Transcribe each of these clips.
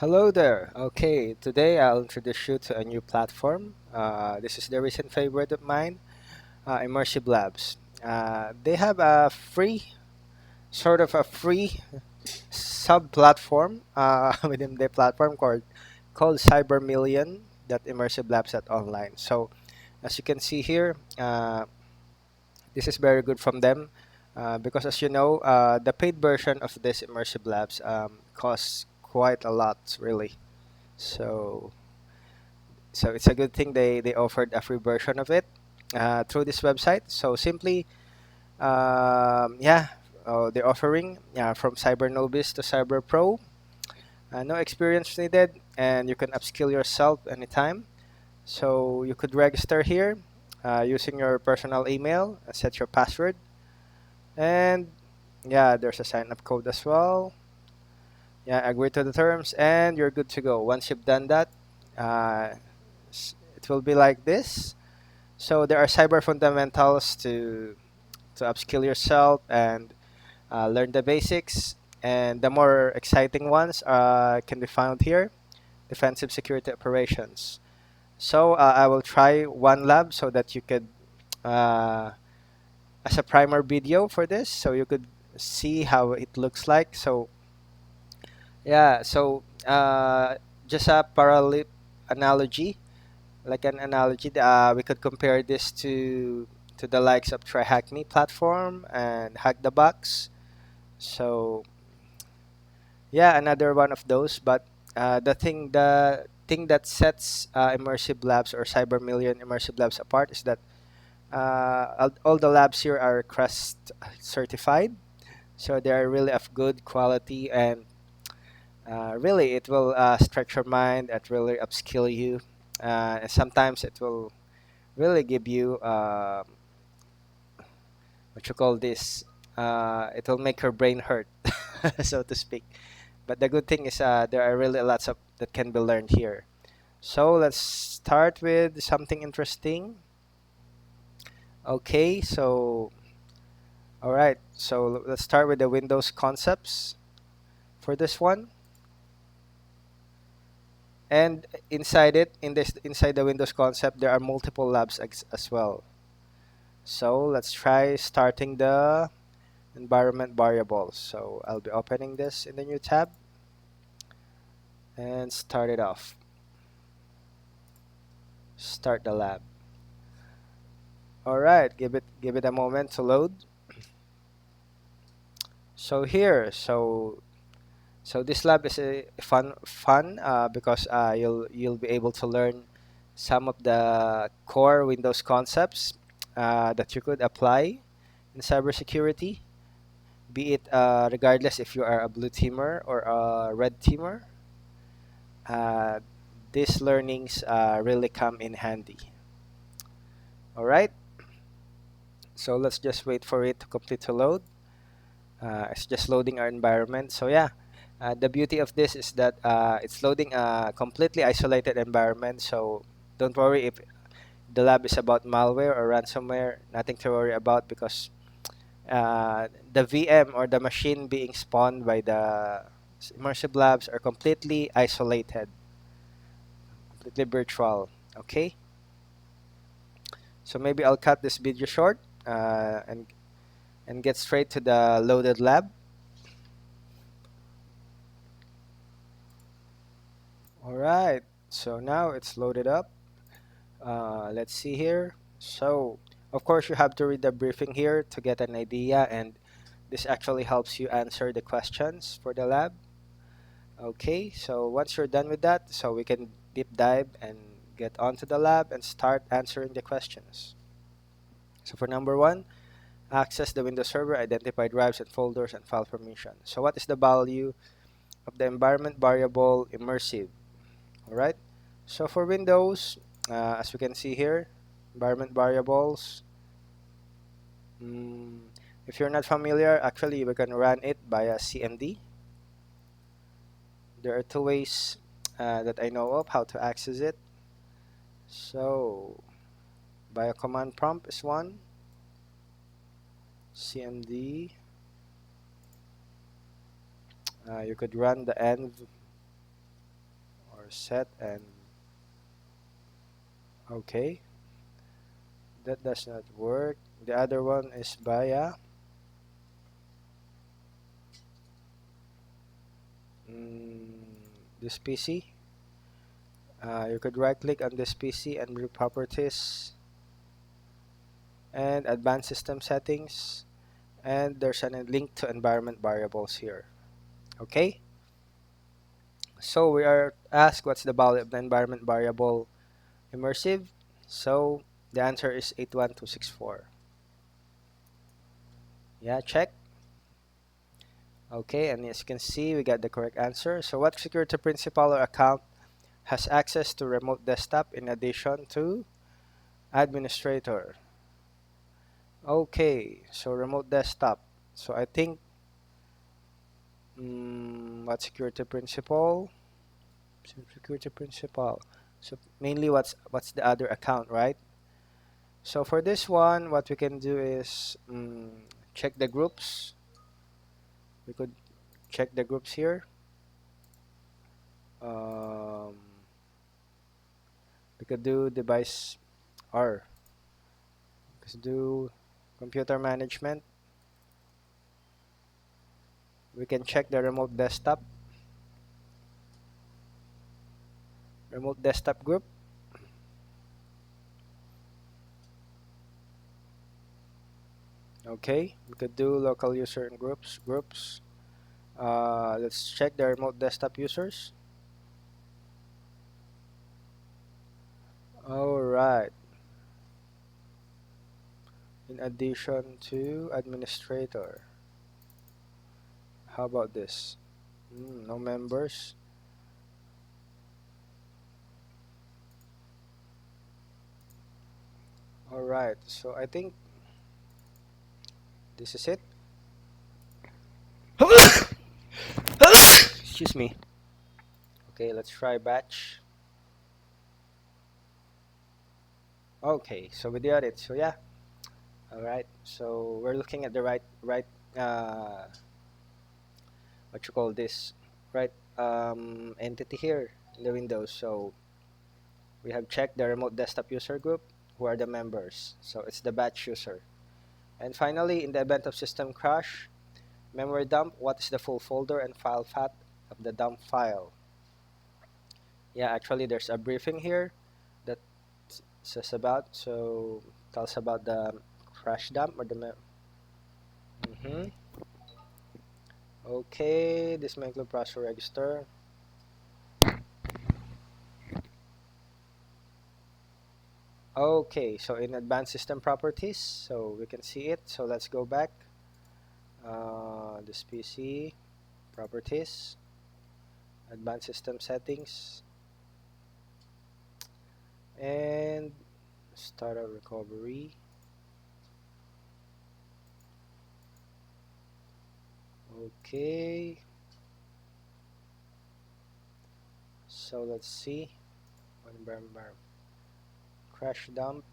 Hello there. Okay, today I'll introduce you to a new platform. This is the recent favorite of mine, ImmersiveLabs. They have a free, sort of a free sub-platform within the platform called CyberMillion that ImmersiveLabs at online. So as you can see here, this is very good from them because as you know, the paid version of this ImmersiveLabs costs quite a lot, really. So so it's a good thing they offered a free version of it through this website. So simply, yeah, they're offering from Cyber Novice to Cyber Pro. No experience needed, and you can upskill yourself anytime. So you could register here using your personal email, set your password, and yeah, there's a sign up code as well. Yeah, agree to the terms, and you're good to go. Once you've done that, it will be like this. So there are cyber fundamentals to upskill yourself and learn the basics. And the more exciting ones can be found here: defensive security operations. So I will try one lab so that you could, uh, as a primer video for this, so you could see how it looks like. So yeah, so just a parallel analogy, like an analogy, we could compare this to the likes of Try Hack Me platform and Hack the Box. So yeah, another one of those. But the thing that sets Immersive Labs or Cyber Million Immersive Labs apart is that all the labs here are Crest certified, so they are really of good quality, and really it will stretch your mind and really upskill you. And sometimes it will really give you what you call this. It will make your brain hurt, so to speak. But the good thing is there are really lots of that can be learned here. So let's start with something interesting. Okay, so all right, so let's start with the Windows concepts for this one. And inside the Windows concept, there are multiple labs as well. So let's try starting the environment variables. So I'll be opening this in the new tab and start it off. Start the lab. All right, give it a moment to load. So here, so this lab is a fun because you'll be able to learn some of the core Windows concepts that you could apply in cybersecurity, be it regardless if you are a blue teamer or a red teamer. Uh, these learnings really come in handy. All right, so let's just wait for it to complete to load. It's just loading our environment. So yeah, the beauty of this is that it's loading a completely isolated environment. So don't worry if the lab is about malware or ransomware. Nothing to worry about because the VM or the machine being spawned by the immersive labs are completely isolated, completely virtual. Okay, so maybe I'll cut this video short and get straight to the loaded lab. All right, so now it's loaded up. Let's see here. So, of course, you have to read the briefing here to get an idea, and this actually helps you answer the questions for the lab. Okay, so once you're done with that, so we can deep dive and get onto the lab and start answering the questions. So for number one, access the Windows Server, identify drives and folders and file permission. So what is the value of the environment variable immersive? All right. So for Windows, as we can see here, environment variables. Mm, if you're not familiar, actually we can run it via CMD. There are two ways that I know of how to access it. So, by a command prompt is one, cmd. You could run the env or set and okay, that does not work. The other one is via this PC. You could right click on this PC and view properties and advanced system settings, and there's a link to environment variables here. Okay, so we are asked what's the value of the environment variable immersive. So the answer is 81264. Yeah, check. Okay, and as you can see, we got the correct answer. So what security principal or account has access to remote desktop in addition to administrator? Okay, so remote desktop. So I think what security principal? Security principal. So mainly what's the other account, right? So for this one, what we can do is check the groups. We could check the groups here. Um, we could do device R. We could do computer management. We can check the remote desktop group. Okay, we could do local user and groups. Let's check the remote desktop users. All right. In addition to administrator, how about this? No members. All right. So I think this is it. Excuse me. Okay, let's try batch. Okay, so we did it. So yeah. All right. So we're looking at the right what you call this right entity here in the Windows. So we have checked the remote desktop user group, who are the members. So it's the batch user. And finally, in the event of system crash, memory dump, what is the full folder and file path of the dump file? Yeah, actually there's a briefing here that says about, so tells about the crash dump or the okay, this may include processor register. Okay, so in advanced system properties, so we can see it. So let's go back. This PC properties, advanced system settings, and startup recovery. Okay, so let's see. Crash dump.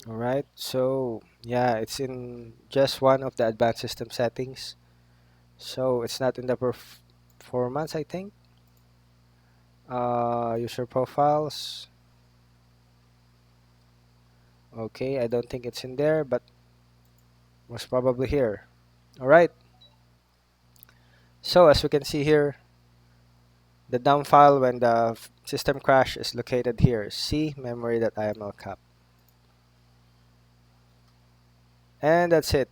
All right, so yeah, it's in just one of the advanced system settings. So it's not in the performance, I think. User profiles. Okay, I don't think it's in there, but most probably here. All right. So as we can see here, the dump file when the system crash is located here. C memory.iml cap. And that's it.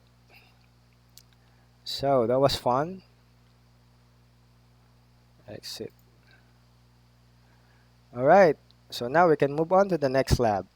So that was fun. Exit. All right. So now we can move on to the next lab.